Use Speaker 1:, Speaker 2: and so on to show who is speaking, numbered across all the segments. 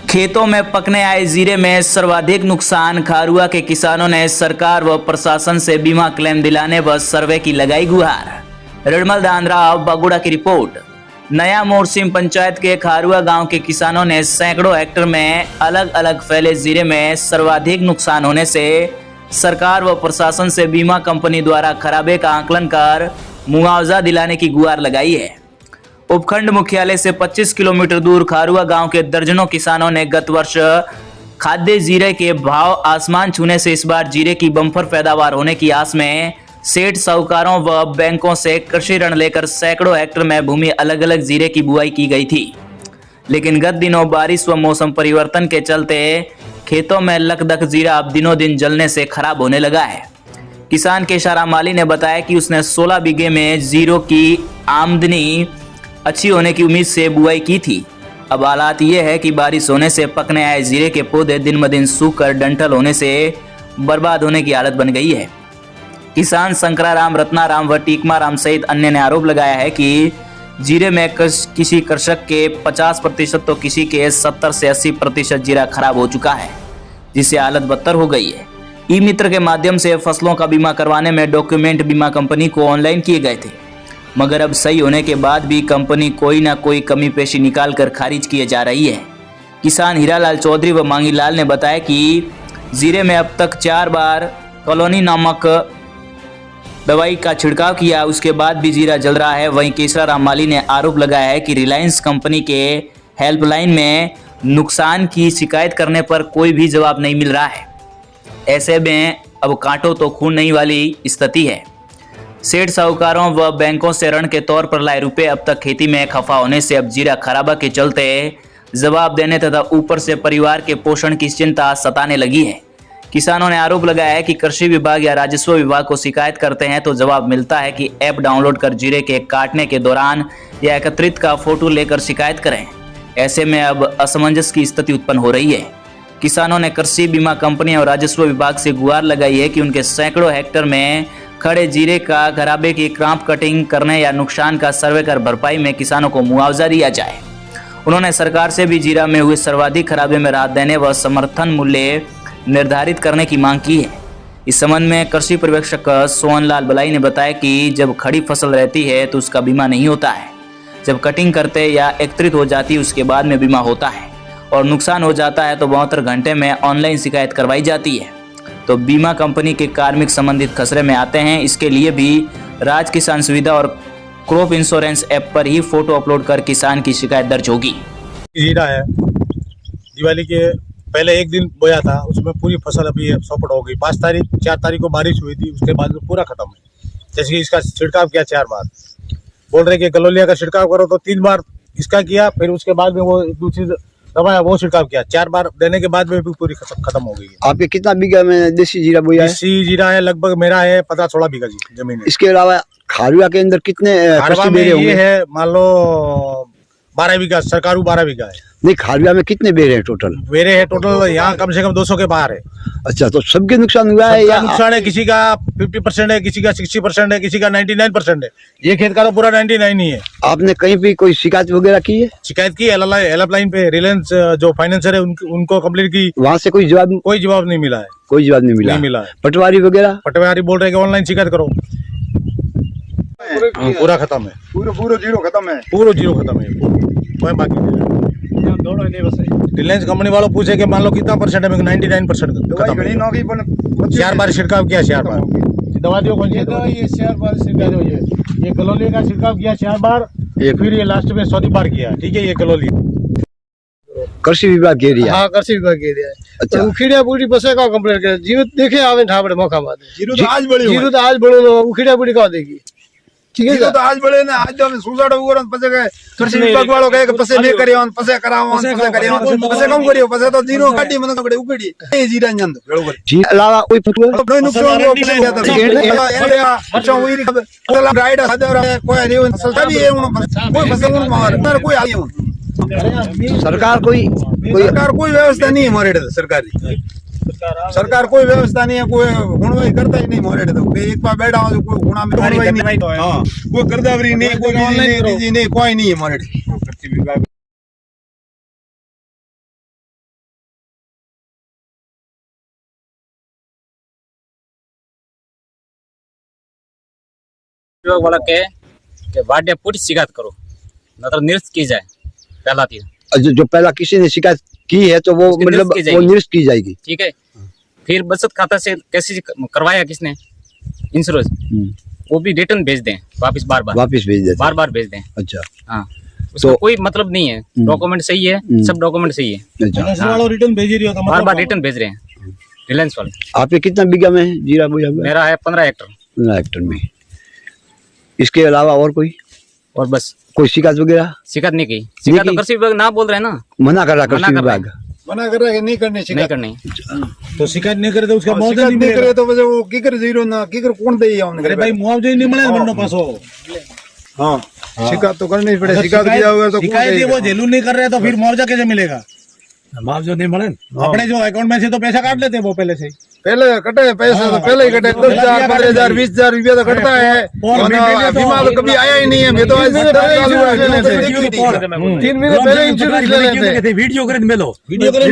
Speaker 1: खेतों में पकने आए जीरे में सर्वाधिक नुकसान। खारुआ के किसानों ने सरकार व प्रशासन से बीमा क्लेम दिलाने व सर्वे की लगाई गुहार। रिडमल दानराव बागुड़ा की रिपोर्ट। नया मोरसिम पंचायत के खारुआ गांव के किसानों ने सैकड़ों हेक्टेयर में अलग अलग फैले जीरे में सर्वाधिक नुकसान होने से सरकार व प्रशासन से बीमा कंपनी द्वारा खराबे का आकलन कर मुआवजा दिलाने की गुहार लगाई है। उपखंड मुख्यालय से 25 किलोमीटर दूर खारुआ गांव के दर्जनों किसानों ने गत वर्ष खाद्य जीरे के भाव आसमान छूने से इस बार जीरे की बम्पर पैदावार होने की आस में सेठ साहूकारों व बैंकों से कृषि ऋण लेकर सैकड़ों हेक्टेयर में भूमि अलग अलग जीरे की बुआई की गई थी। लेकिन गत दिनों बारिश व मौसम परिवर्तन के चलते खेतों में लकदक जीरा अब दिनों दिन जलने से खराब होने लगा है। किसान केशाराम माली ने बताया कि उसने 16 बीघे में जीरो की आमदनी अच्छी होने की उम्मीद से बुआई की थी। अब हालात ये है कि बारिश होने से पकने आए जीरे के पौधे दिन ब दिन सूखकर डंठल होने से बर्बाद होने की हालत बन गई है। किसान शंकराराम, रत्नाराम व टीकमाराम सहित अन्य ने आरोप लगाया है कि जीरे में किसी कृषक के 50% तो किसी के 70 से 80% जीरा खराब हो चुका है, जिससे हालत बदतर हो गई है। ई मित्र के माध्यम से फसलों का बीमा करवाने में डॉक्यूमेंट बीमा कंपनी को ऑनलाइन किए गए थे, मगर अब सही होने के बाद भी कंपनी कोई ना कोई कमी पेशी निकाल कर खारिज किए जा रही है। किसान हीरालाल चौधरी व मांगीलाल ने बताया कि जीरे में अब तक 4 बार कॉलोनी नामक दवाई का छिड़काव किया, उसके बाद भी जीरा जल रहा है। वहीं केशराराम माली ने आरोप लगाया है कि रिलायंस कंपनी के हेल्पलाइन में नुकसान की शिकायत करने पर कोई भी जवाब नहीं मिल रहा है। ऐसे में अब काटो तो खून नहीं वाली स्थिति है। सेठ साहूकारों व बैंकों से ऋण के तौर पर लाए रुपए अब तक खेती में खफा होने से अब जीरा खराबा के चलते जवाब देने तथा ऊपर से परिवार के पोषण की चिंता सताने लगी है। किसानों ने आरोप लगाया है कि कृषि विभाग या राजस्व विभाग को शिकायत करते हैं तो जवाब मिलता है कि ऐप डाउनलोड कर जीरे के काटने के दौरान या एकत्रित का फोटो लेकर शिकायत करें। ऐसे में अब असमंजस की स्थिति उत्पन्न हो रही है। किसानों ने कृषि बीमा कंपनी और राजस्व विभाग से गुहार लगाई है कि उनके सैकड़ों हेक्टेयर में खड़े जीरे का खराबे की क्रॉप कटिंग करने या नुकसान का सर्वे कर भरपाई में किसानों को मुआवजा दिया जाए। उन्होंने सरकार से भी जीरा में हुए सर्वाधिक खराबे में राहत देने व समर्थन मूल्य निर्धारित करने की मांग की है। इस संबंध में कृषि पर्यवेक्षक सोहनलाल बलाई ने बताया कि जब खड़ी फसल रहती है तो उसका बीमा नहीं होता है, जब कटिंग करते या एकत्रित हो जाती है उसके बाद में बीमा होता है, और नुकसान हो जाता है तो 72 घंटे में ऑनलाइन शिकायत करवाई जाती है। तो बीमा कंपनी के कार्मिक संबंधित खसरे में आते हैं। इसके लिए भी राज किसान सुविधा और क्रॉप इंश्योरेंस ऐप पर ही फोटो अपलोड कर किसान की शिकायत दर्ज होगी।
Speaker 2: जीरा है, दिवाली के पहले एक दिन बोया था, उसमें पूरी फसल अभी सौपट हो गई। 4 तारीख को बारिश हुई थी, उसके बाद पूरा खत्म है। जैसे कि इसका छिड़काव किया 4 बार, बोल रहे कि गलोलिया का छिड़काव करो तो 3 बार इसका किया, फिर उसके बाद में वो दूसरी दवा वो छिड़काव किया। 4 बार देने के बाद में भी पूरी खत्म हो गई है।
Speaker 3: आपके कितना बीघा में देसी जीरा बोया है?
Speaker 2: देसी जीरा है लगभग मेरा है 15-16 बीघा जी जमीन है।
Speaker 3: इसके अलावा खारुआ के अंदर कितने
Speaker 2: ये है मान लो 12 बीघा, सरकारू 12 बीघा है।
Speaker 3: नहीं, खारुआ में कितने बेरे हैं टोटल?
Speaker 2: बेरे है टोटल यहाँ कम से कम 200 के बाहर है।
Speaker 3: अच्छा, तो सबके नुकसान हुआ है या
Speaker 2: नुकसान है? किसी का 50% है, किसी का 60% है, किसी का 99% है। ये खेत का तो पूरा 99 ही है।
Speaker 3: आपने कहीं भी कोई शिकायत वगैरह की है?
Speaker 2: शिकायत की हेल्पलाइन पे, रिलायंस जो फाइनेंसर है उनको कंप्लीट की।
Speaker 3: वहाँ से कोई जवाब
Speaker 2: नहीं मिला है।
Speaker 3: कोई जवाब नहीं मिला है। पटवारी वगैरह?
Speaker 2: पटवारी बोल रहे ऑनलाइन शिकायत करो। पूरा खत्म है, पूरा जीरो खत्म है, कोई बाकी नहीं। रिलायंस कंपनी वालों पूछे कि मान लो कितना परसेंट है, 99% खत्म है। 4 बार छिड़काव किया, 4 बार दवा दियो। कौन सी दवा? ये 4 बार छिड़काव दिया। ये गलोली का छिड़काव किया 4 बार, फिर ये लास्ट में 100 बार किया। ठीक है, ये गलोली
Speaker 3: कृषि विभाग के एरिया।
Speaker 4: हाँ, कृषि विभाग के एरिया।
Speaker 3: अच्छा,
Speaker 4: उखिड़िया बूढ़ी बसे का कंप्लेंट करे जीरो देखे आवे ठाबड़े मौका बात
Speaker 2: जीरो तो आज
Speaker 4: बड़े उखिड़िया बूढ़ी का देगी। ठीक है,
Speaker 2: तो आज बड़े ने आज जो सुसाइड हुआ पसे गए कृषि विभाग वालों कहे पसे नहीं करियो, पसे कराओ, पसे करियो, पसे कम करियो, पसे तो जीरो गाड़ी मन कड़े उखड़ी ए जीरा जंद बरोबर।
Speaker 3: जी अलावा कोई
Speaker 2: कोई नुकसान हो गया तो एरिया अच्छा हुई मतलब राइड सादे कोई नहीं फसल भी है कोई फसल मार कोई आई
Speaker 3: सरकार कोई
Speaker 2: व्यवस्था नहीं है मोरे सरकारी। सरकार कोई व्यवस्था नहीं है, कोई गुणवाई करता ही नहीं मोरे तो एक बार बैठा हो कोई गुणा में कोई गर्दावरी नहीं, कोई ऑनलाइन नहीं, कोई नहीं है मोरे।
Speaker 5: विभाग वाला कहे कि वार्ड पूरी शिकायत करो, मतलब निरस्त की जाए पहला चीज।
Speaker 3: जो पहला किसी ने शिकायत की है तो वो
Speaker 5: उसकी
Speaker 3: मतलब
Speaker 5: निरस्त की
Speaker 3: वो
Speaker 5: जाएगी।
Speaker 3: निरस्त की जाएगी।
Speaker 5: ठीक है, फिर बचत खाता से कैसे करवाया किसने इंश्योरेंस, वो भी रिटर्न भेज दें वापस, बार बार
Speaker 3: वापस भेज देते
Speaker 5: बार बार भेज दें।
Speaker 3: अच्छा
Speaker 5: हाँ, उसका कोई मतलब नहीं है, डॉक्यूमेंट सही है, सब डॉक्यूमेंट सही है,
Speaker 3: अच्छा।
Speaker 2: रिटर्न भेज रही होता
Speaker 5: बार बार रिटर्न भेज रहे हैं रिलायंस वाले।
Speaker 3: आपके कितना बीघा में है जीरा बोया हुआ है?
Speaker 5: मेरा है 15 हेक्टर
Speaker 3: 15 हेक्टर में। इसके अलावा और कोई
Speaker 5: और बस
Speaker 3: कोई शिकायत वगैरह
Speaker 5: शिकायत नहीं की। शिकायत तो
Speaker 3: की?
Speaker 5: कृषि विभाग ना बोल रहे हैं ना,
Speaker 3: मना कर रहा
Speaker 5: मना
Speaker 3: कृषि
Speaker 5: कर रहा है।
Speaker 3: विभाग?
Speaker 4: मना कर रहा है कि नहीं करनी
Speaker 5: नहीं करनी।
Speaker 2: तो शिकायत नहीं करे तो उसका मुआवजा
Speaker 4: शिकायत
Speaker 2: नहीं
Speaker 4: नहीं करे
Speaker 2: मिलेगा।
Speaker 4: तो वजह वो की कर जीरो ना की कर कौन दे
Speaker 2: अरे भाई मुआवजा ही नहीं मिले मरनो पासो।
Speaker 4: हाँ शिकायत तो करनी पड़े, शिकायत किया हुआ तो
Speaker 2: शिकायत वो झेलू नहीं कर रहे तो फिर मुआवजा कैसे मिलेगा? मुआवजा नहीं मिले अपने जो अकाउंट में से तो पैसा काट लेते हैं वो पहले से ही।
Speaker 4: पहले कटे पैसा तो पहले ही कटे, 10,000 15,000 20,000 रुपया तो कटता है। बीमा तो कभी आया ही नहीं है। मैं तो आज 3 महीने पहले इंश्योरेंस ले लेते थे।
Speaker 6: वीडियो करे मिलो
Speaker 2: वीडियो करे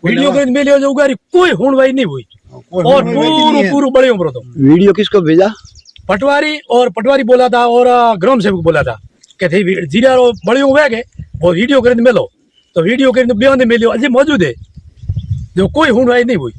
Speaker 6: वीडियो करे मिलो जो उगारी कोई हुणवाई नहीं हुई और पूरू बड़े उम्र तो
Speaker 3: वीडियो किसको भेजा?
Speaker 6: पटवारी और पटवारी बोला था और ग्राम सेवक बोला था कि थे जीरा रो बड़े हुए गए वो वीडियो करे मिलो, तो वीडियो करे बयान मिलो अजय मौजूद है जो कोई हुणवाई नहीं हुई।